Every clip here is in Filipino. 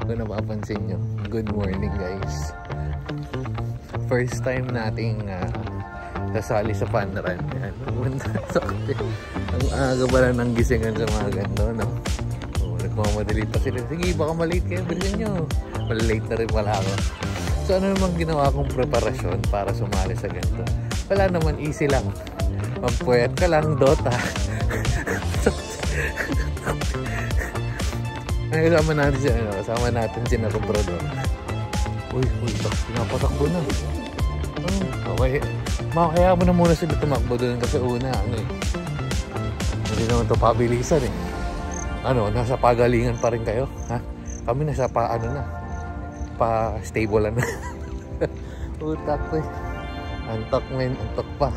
Kung napapansin nyo, good morning guys. First time nating sasali sa fun run. Yan. Ang aga pa lang ng gisingan sa mga ganito, no? Nagmamadali pa sila. Sige, baka malate kayo. Bilisan nyo. Malate na rin pala ako. So ano naman ginawa kong preparasyon para sumali sa ganito? Wala naman, easy lang. Magpuyat ka lang, Dota. Ay, kasama natin siya, ano? Kasama natin si Narubro doon. Uy, pinapatakbo na. Okay. Kaya mo na muna sila tumakbo doon kasi una, ano eh. Hindi naman ito pabilisan eh. Ano, nasa pagalingan pa rin kayo? Ha? Kami nasa pa-stable na. Utak ko eh. Antok men, antok pa.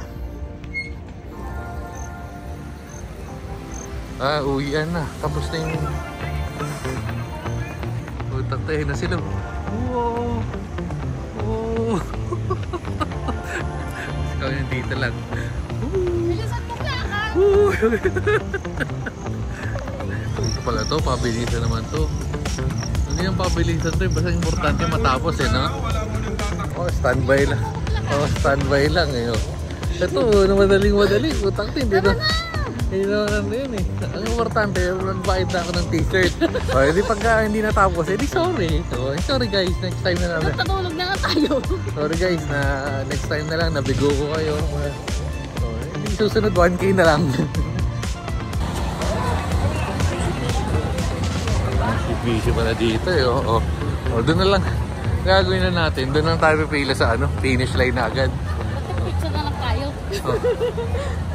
Uwian na. Tapos na yung... Utak tayo na sila. Wow! Oh! Ikaw yung dito lang. Bilisan mo ka! Ito pala to, pabilisan naman to. Hindi yung pabilisan to, basta importante matapos eh, no? Oh, standby lang. Oh, standby lang eh. Ito, madaling. Utang din, hindi na. Hindi naman yun eh. Ang importante, nagbayad na ako ng t-shirt. O, hindi pagka hindi natapos, edi sorry. So, sorry guys, next time na lang. Natulog na nga tayo. Sorry guys, next time na lang, nabigo ko kayo. So, hindi susunod 1K na lang. Busy pala dito eh. O, doon na lang. Gagawin na natin. Doon lang tayo pipila sa finish line na agad. Picture na lang tayo.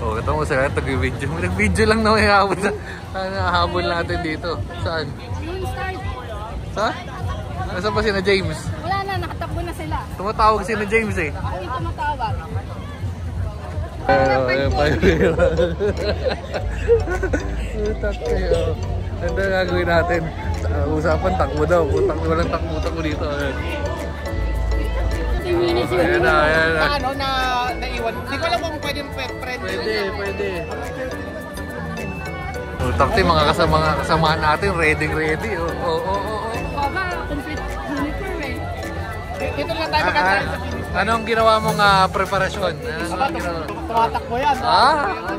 Ito mo sila, nag-video. Nag-video lang na may habol natin dito. Saan? Yung start. Saan? Nasaan pa sina James? Wala na, nakatakbo na sila. Tumatawag sina James eh. Ako yung tumatawag. Utak kayo. Ano na gagawin natin? Usapan, takbo daw. Walang takbo dito. Ayan na. Ano na naiwan? Hindi ko alam kung pwedeng friend. Pwede. Utak mga kasamahan natin, ready. Baba, complete uniform eh. Dito lang tayo magkakaroon sa finish. Anong ginawa mong preparasyon? Tumatakbo yan.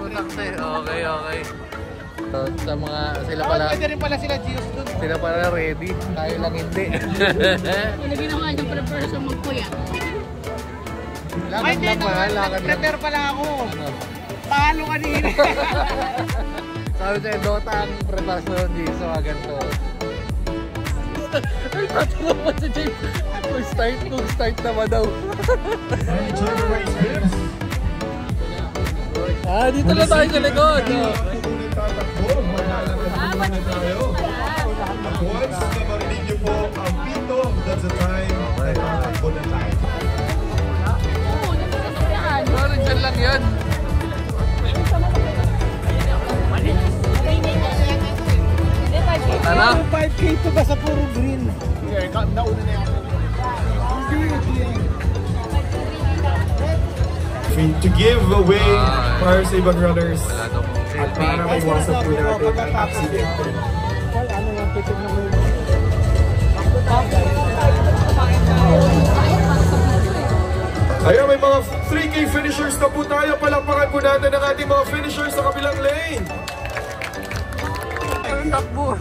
Utak okay. So, sa mga sila pala. Pwede rin pala sila Gios dun. Sila pala ready, tayo lang hindi. Yung ginawa niyong preparation magpuyat. Lakad lang pa. Prepare pala ako. Palo kanina. Sabi sa'yo, Dota ang preparasyon dito sa mga ganito. Ay, tatawa pa si James. Kung start naman daw. Dito na tayo sa likod. Once na marinig niyo po ang pito, that's the time na tatakbo na tayo. Parang dyan lang yan. Ano? 5K to ba sa puro green? Nauna na yan. To give away para sa ibang runners at Selfie. para may iwasan po natin ang accident. Ano yung pitig na muna? Ayun, may mga 3K finishers na po tayo. Palakpakan po natin ang ating mga finishers sa kabilang lane. Ang takbo.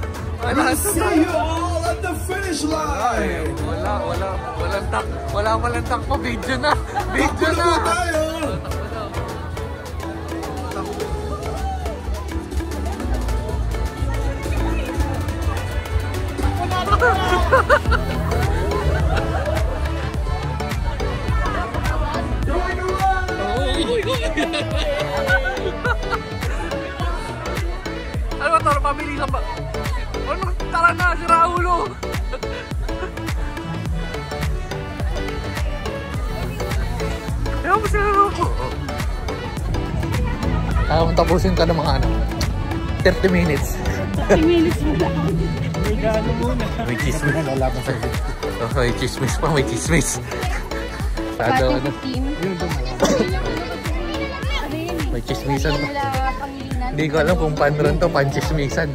We see you all at the finish line. Walang takbo. Video na. Takbo na po tayo. Ano ba, Toro? Pamili lang ba? Ano? Tara na, si Raulo! Ayaw mo si Raulo! Kaya mong tapusin ka ng mga 30 minutes. 30 minutes mo lang. May gano muna. May chismis. May chismis pa, may chismis. Sado, ano? May chismisan pa. Hindi ko alam kung pan ron to, pan chismisan.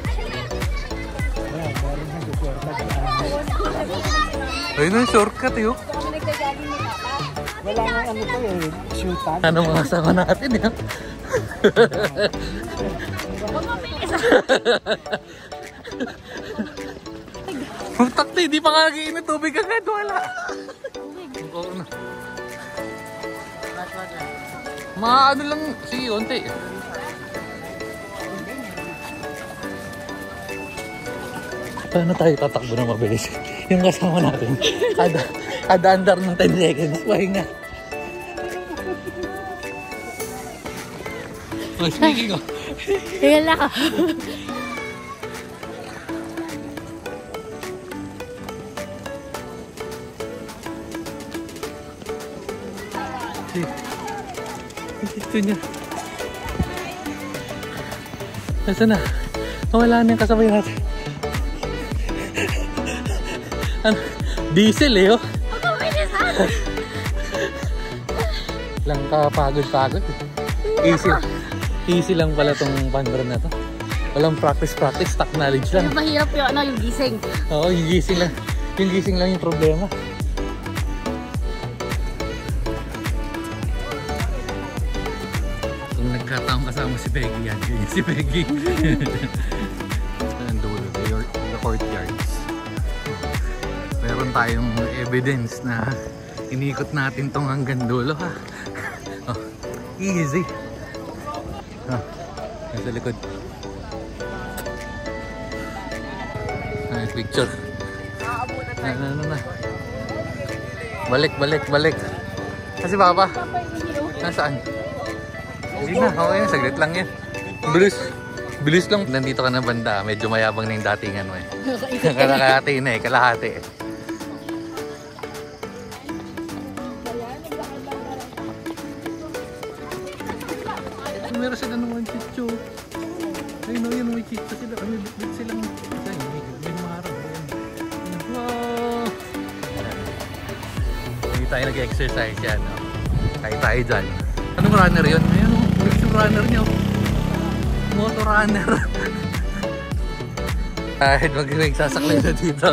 Ayun na, shortcut eh. Kami nagkagaling ni Papa. Wala nga ano pa eh, shootan. Ano mga sama natin eh. Huwag mabilis. Putak na, hindi pa nga nagiinit tubig agad. Wala. Oo na. Mga ano lang, sige, onti. Paano tayo tatakbo na mabilis? Yung kasama natin, kada andar ng 10 seconds, pahinga. Oh, speaking of. Tingnan lang ako. Ito niya. Nasaan na? Wala na yung kasabay natin. Ano? Diesel eh, oh. Lang kapagod-pagod. Easy lang pala tong pandron na to. Walang practice, stock knowledge lang. Yung mahirap yung ano, yung gising. Oo, yung gising lang. Yung gising lang yung problema. Kung nagkataong kasama si Peggy yan, yun si Peggy. Ang dulo, the courtyards. Meron tayong evidence na inikot natin tong hanggang dulo, ha. Oh, easy. Nasa likod. Picture. Na. Balik. Kasi Papa. Nasaan? Hindi na. Okay na. Saglit lang yan. Bilis lang. Nandito ka na banda. Medyo mayabang na yung datingan mo eh. Kalahati na eh. Kalahati eh. Meron sila naman chicho. Ayun o, yun may chicho sila. May bitbit silang. May marang. Wow! Hindi tayo nag-exercise yan. No? Kaya tayo dyan. Anong runner yun? Ayan o, yung runner niya. Motor runner. Kahit mag-sasaklay na dito.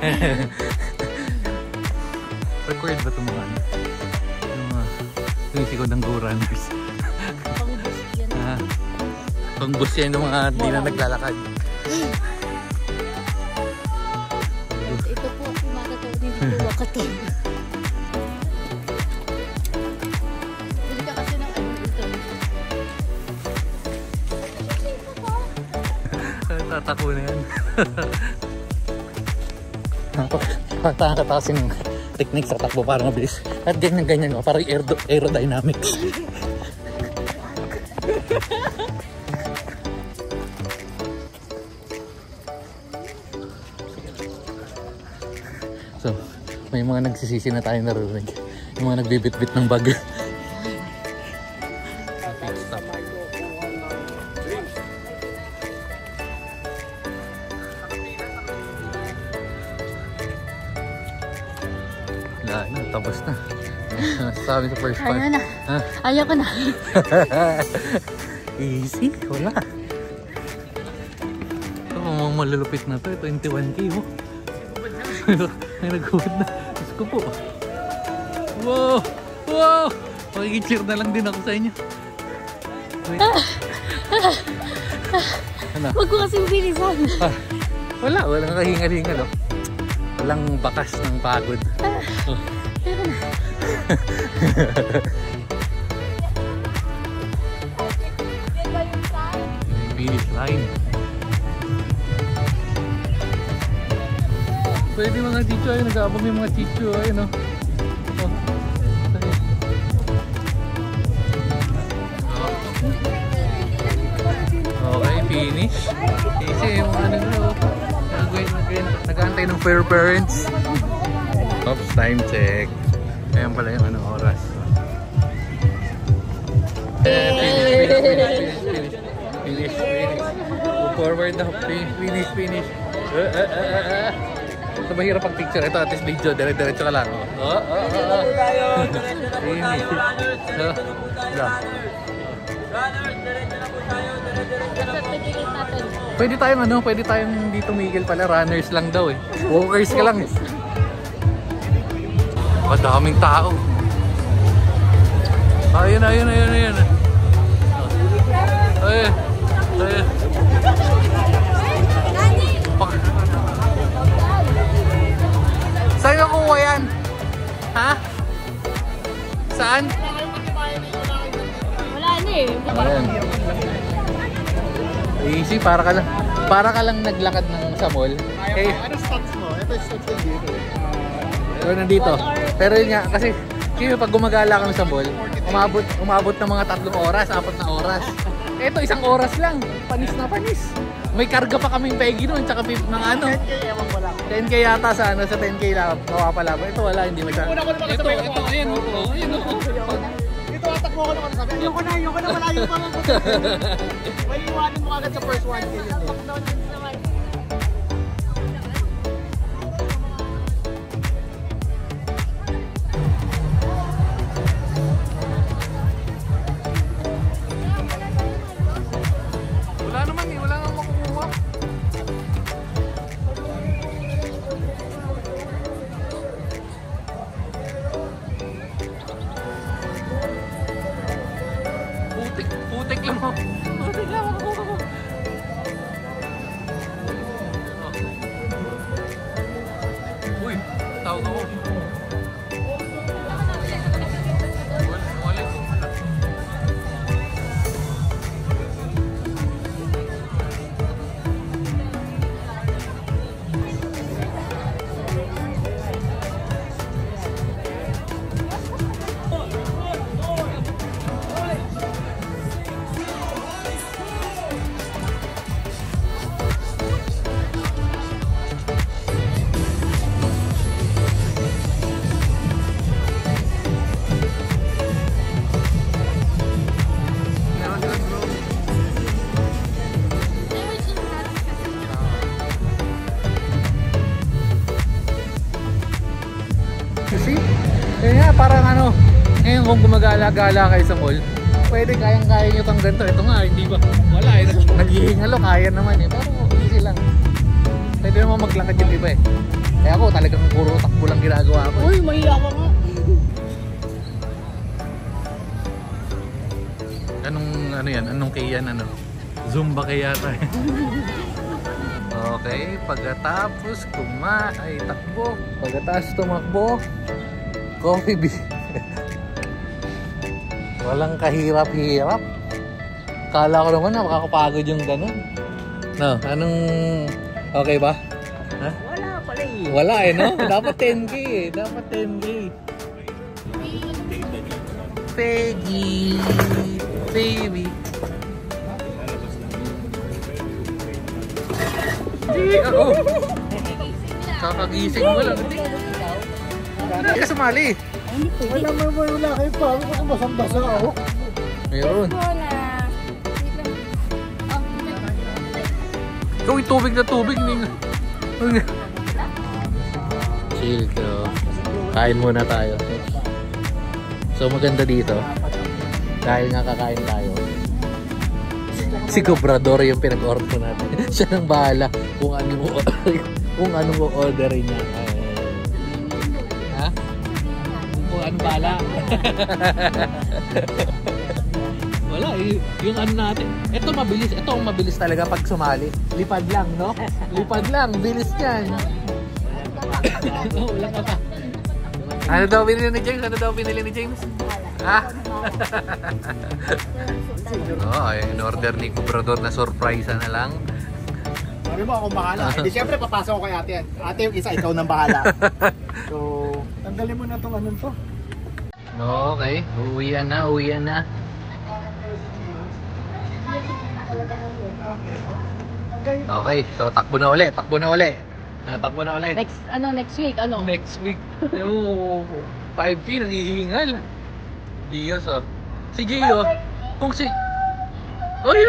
Pwede. Required ba ito mga ano? Yung mga tumisikod ng go-runners. Pang bus yan yung mga hindi na naglalakad. Ito po, kumakato din po wakatin. Bili ka kasi ng ano ito. Tatako na yan. Nakakatakas yung technique sa takbo para mabilis. At ganyan-ganyan, parang aerodynamics. So, may mga nagsisisi na tayo narinig. Yung mga nagbibit-bit ng bag. Wala na, tapos na. Sabi sa first part. Ayaw na. Ayaw ko na. Easy, wala. Ito, mga malulupit na to. 21K, oh. May nag-hood na. Diyos ko po. Wow! Wow! Makikiclear na lang din ako sa inyo. Ano? Huwag ko kasing bilisan. Walang kahingal-hingal, oh. Walang bakas ng pagod. Oh. Finish line. Pwede mga chicho ay nag-aabang yung mga chicho ay no. Okay, finish. Kasi yung ano nag-aantay ng fair parents. Oops, time check. Ayan pala yung ano oras. Finish. Go forward na. Finish. Ito mahirap ang picture. Ito at least video. Dire-diretso ka lang. Finish. Runners, diretso na po tayo. Dire-diretso na po tayo. Pwede tayong dito Miguel pala, runners lang daw eh. Walkers ka lang eh. Madaming tao. Ayun. Ayun. Saan ka kuha yan? Ha? Saan? Wala na eh. Ayan. Easy, para ka lang naglakad ng sa mall. Eh, Ano stats mo? Ito yung stats ko dito. pero nandito. Pero yun nga, kasi pag gumagala kami sa mall, umabot ng mga 3 oras, 4 na oras. Ito, 1 oras lang. Panis na panis. May karga pa kaming pegi noon, tsaka mga ano. 10K, ewan ko lang. 10K yata sa sa 10K lang mapapalaban. Ito wala, hindi masyado. Una ko naman kasabay ko. Ayun. Dito atakbo ko naman sabi. Ayoko na, malayo pa lang. May iwanin mo agad sa first 1K yun eh. Wala naman makukuha. Putik lang mo. Putik lang makukuha mo. Uy, tawag ako. Walis. See? Kaya nga, parang ano, ngayon kung gumagala-gala kayo sa mall, pwede kayang-kaya nyo kang ganito. Ito nga, hindi ba? Wala eh. Naghihingalo, kaya naman eh. Pero easy lang. Pwede naman maglakad yung iba eh. Kaya ako talagang puro takbo lang ginagawa ko. Uy, mahiya ka nga. Anong ano yan? Anong kaya ano? Zumba kaya tayo. Okay, pagkatapos takbo. Pagkatapos tumakbo, coffee bean. Walang kahirap-hirap. Kala ko naman na makakapagod yung ganun. No, anong okay ba? Ha? Wala pala eh. Wala eh, no? Dapat 10K eh. Dapat 10K. Peggy, baby. Hindi, ako. Kakagising mo lang. Hindi ka sumali. Wala kayo pa. Ako basang-basa ako. Meron. Uy, tubig na tubig. Chill ka. Kain muna tayo. So maganda dito. Dahil nga kakain tayo. Si Cobrador yung pinag-order natin. Siya nang bahala kung anong orderin niya. Ha? Kung anong bahala. Wala, yung ano natin. Ito mabilis. Ito ang mabilis talaga pag sumali. Lipad lang, no? Lipad lang. Bilis yan. Wala ka pa. Ano daw binili ni James? Ha? Oh, in order ni Cobrador na surprise na lang. Sabi mo ako bahala. Hindi, siyempre papasok ko kay ate yan. Ate yung isa, ikaw nang bahala. So, tanggalin mo na itong anong to. Okay, uwian na. Okay, so takbo na uli. Takbo na uli. Next week, ano? Next week. 5K, nangihingal. Diyos, oh. Si Gio, kung si... Ay!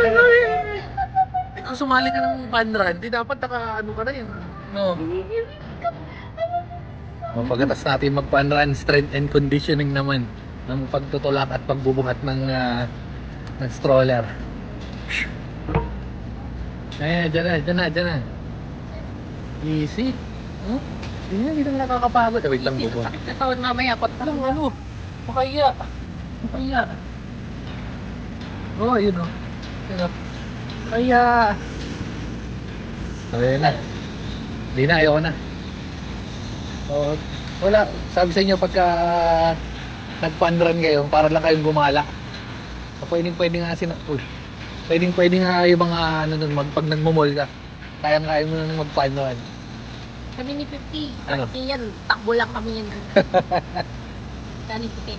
Kung sumali ka ng fun run, di dapat naka-ano ka na yun. No? Pagkatas natin mag-fun run, strength and conditioning naman. Ng pagtutulak at pagbubuhat ng stroller. Ayan, dyan na. Easy. Oh, hindi na nakakapagod. Wait lang po. Tawad mamaya, pat Alam ano? Makaya. Oh, yun o. Makaya. Ayun na. Hindi na, ayoko na. Oh, wala. Sabi sa inyo pagka nag-fun run kayo, para lang kayong gumala. Pwede nga pwede nga yung mga ano nun, pag nagmumol ka. Kaya mo nang mag-fun run. Kami ni 50. Ano? Pati yan, takbo lang kami yan. Kani 50.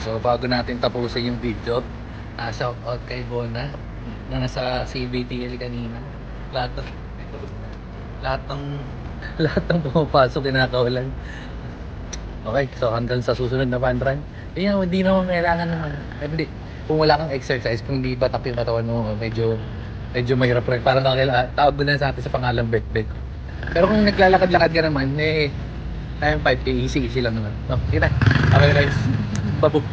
So bago natin tapusin yung video, shout out kay Bona na nasa CBTL kanina. Lahat ng pumapasok kinakaulan. Okay, so hanggang sa susunod na fun run. Hindi naman kailangan naman. Hindi. Kung wala kang exercise, kung hindi batak yung katawan mo, medyo mahirap rin. Parang tawag mo na sa atin sa pangalang bet-bet. Pero kung naglalakad-lakad ka naman, time 5K, easy lang naman. No, kita. Okay guys. Babuk.